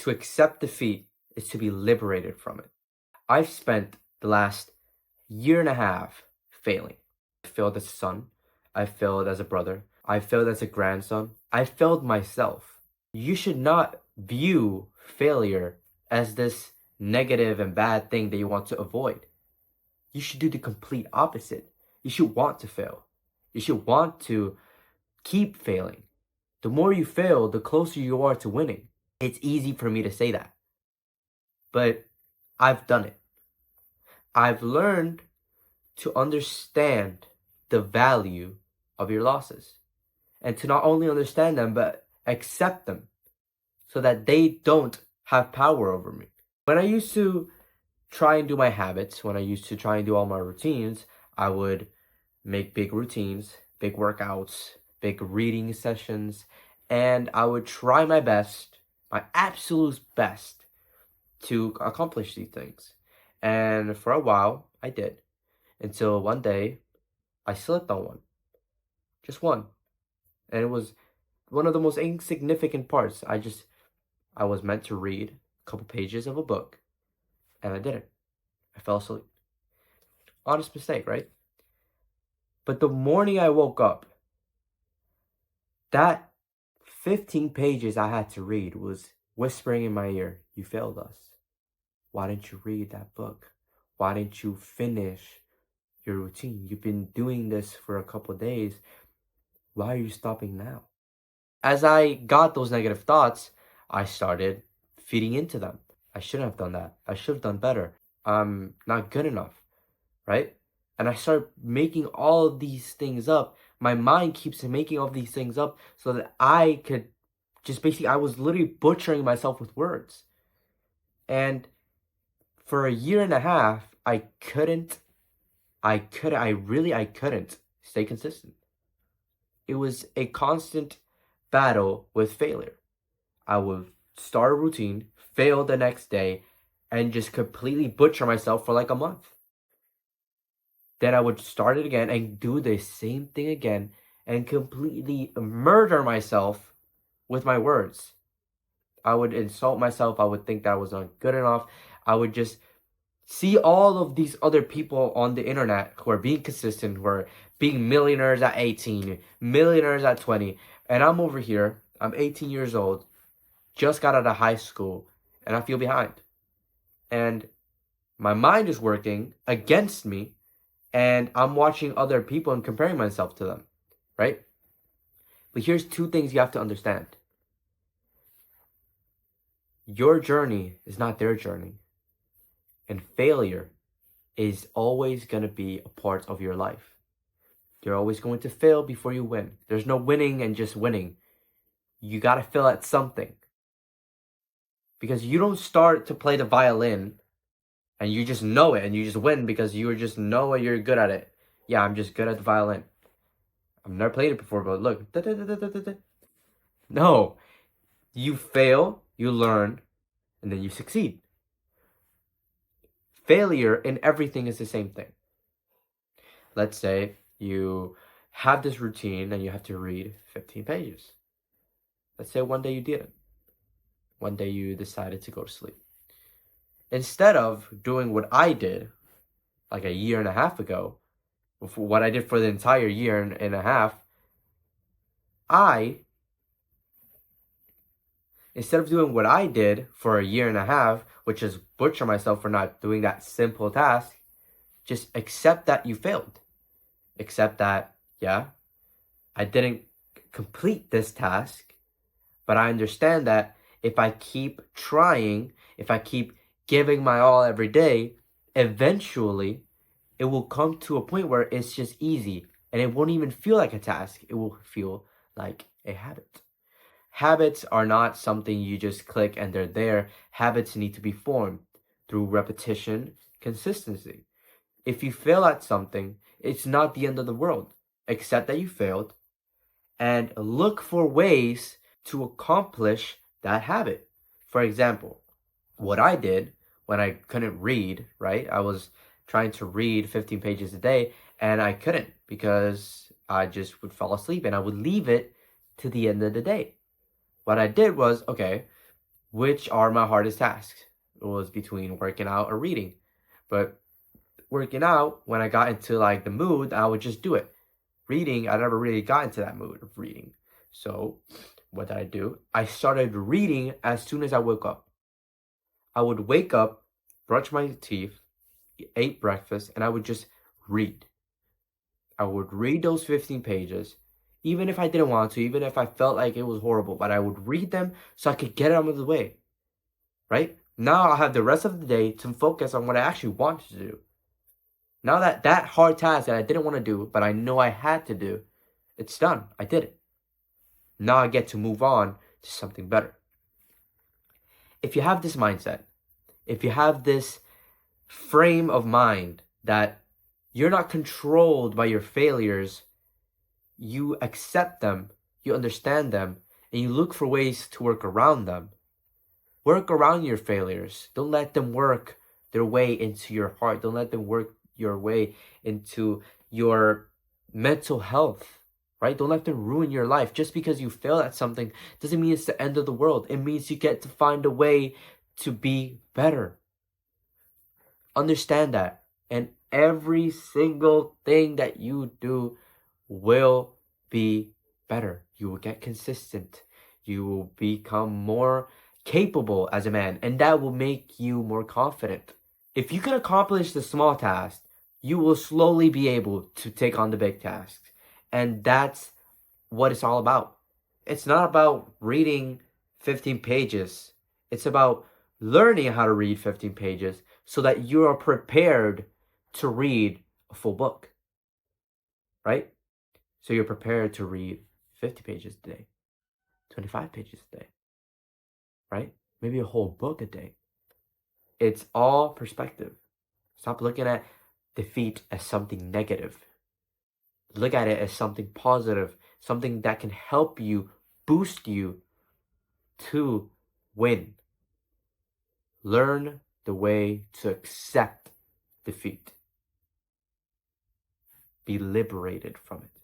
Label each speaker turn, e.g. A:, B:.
A: To accept defeat is to be liberated from it. I've spent the last year and a half failing. I failed as a son. I failed as a brother. I failed as a grandson. I failed myself. You should not view failure as this negative and bad thing that you want to avoid. You should do the complete opposite. You should want to fail. You should want to keep failing. The more you fail, the closer you are to winning. It's easy for me to say that, but I've done it. I've learned to understand the value of your losses and to not only understand them, but accept them so that they don't have power over me. When I used to try and do my habits, when I used to try and do all my routines, I would make big routines, big workouts, big reading sessions, and I would try my best, my absolute best, to accomplish these things. And for a while, I did. Until one day, I slipped on one. Just one. And it was one of the most insignificant parts. I was meant to read a couple pages of a book, and I didn't. I fell asleep. Honest mistake, right? But the morning I woke up, that 15 pages I had to read was whispering in my ear, "You failed us. Why didn't you read that book? Why didn't you finish your routine? You've been doing this for a couple days. Why are you stopping now?" As I got those negative thoughts, I started feeding into them. I shouldn't have done that. I should have done better. I'm not good enough, right? And I start making all of these things up. My mind keeps making all of these things up so that I could just basically, I was literally butchering myself with words. And for a year and a half, I couldn't stay consistent. It was a constant battle with failure. I would start a routine, fail the next day, and just completely butcher myself for like a month. Then I would start it again and do the same thing again and completely murder myself with my words. I would insult myself. I would think that I was not good enough. I would just see all of these other people on the internet who are being consistent, who are being millionaires at 18, millionaires at 20. And I'm over here, I'm 18 years old, just got out of high school, and I feel behind. And my mind is working against me, and I'm watching other people and comparing myself to them, right? But here's two things you have to understand. Your journey is not their journey. And failure is always going to be a part of your life. You're always going to fail before you win. There's no winning and just winning. You got to fail at something. Because you don't start to play the violin and you just know it and you just win because you just know you're good at it. Yeah, I'm just good at the violin. I've never played it before, but look. No. You fail, you learn, and then you succeed. Failure in everything is the same thing. Let's say you have this routine and you have to read 15 pages. Let's say one day you didn't. One day you decided to go to sleep. Instead of doing what I did like a year and a half ago, what I did for the entire year and a half, instead of doing what I did for a year and a half, which is butcher myself for not doing that simple task, just accept that you failed. Accept that, yeah, I didn't complete this task, but I understand that if I keep trying, if I keep giving my all every day, eventually it will come to a point where it's just easy and it won't even feel like a task. It will feel like a habit. Habits are not something you just click and they're there. Habits need to be formed through repetition, consistency. If you fail at something, it's not the end of the world. Accept that you failed and look for ways to accomplish that habit. For example, what I did when I couldn't read, right? I was trying to read 15 pages a day and I couldn't because I just would fall asleep and I would leave it to the end of the day. What I did was, okay, which are my hardest tasks. It was between working out or reading. But working out, when I got into like the mood, I would just do it. Reading, I never really got into that mood of reading. So what did I do? I started reading as soon as I woke up. I would wake up, brush my teeth, ate breakfast, and I would just read. I would read those 15 pages, even if I didn't want to, even if I felt like it was horrible, but I would read them so I could get it out of the way, right? Now I'll have the rest of the day to focus on what I actually want to do. Now that hard task that I didn't want to do, but I know I had to do, it's done. I did it. Now I get to move on to something better. If you have this mindset, if you have this frame of mind that you're not controlled by your failures, you accept them, you understand them, and you look for ways to work around them. Work around your failures. Don't let them work their way into your heart. Don't let them work your way into your mental health, right? Don't let them ruin your life. Just because you fail at something doesn't mean it's the end of the world. It means you get to find a way to be better. Understand that. And every single thing that you do will be better. You will get consistent. You will become more capable as a man, and that will make you more confident. If you can accomplish the small tasks, you will slowly be able to take on the big tasks. And that's what it's all about. It's not about reading 15 pages. It's about learning how to read 15 pages so that you are prepared to read a full book, right? So you're prepared to read 50 pages a day, 25 pages a day, right? Maybe a whole book a day. It's all perspective. Stop looking at defeat as something negative. Look at it as something positive, something that can help you, boost you to win. Learn the way to accept defeat. Be liberated from it.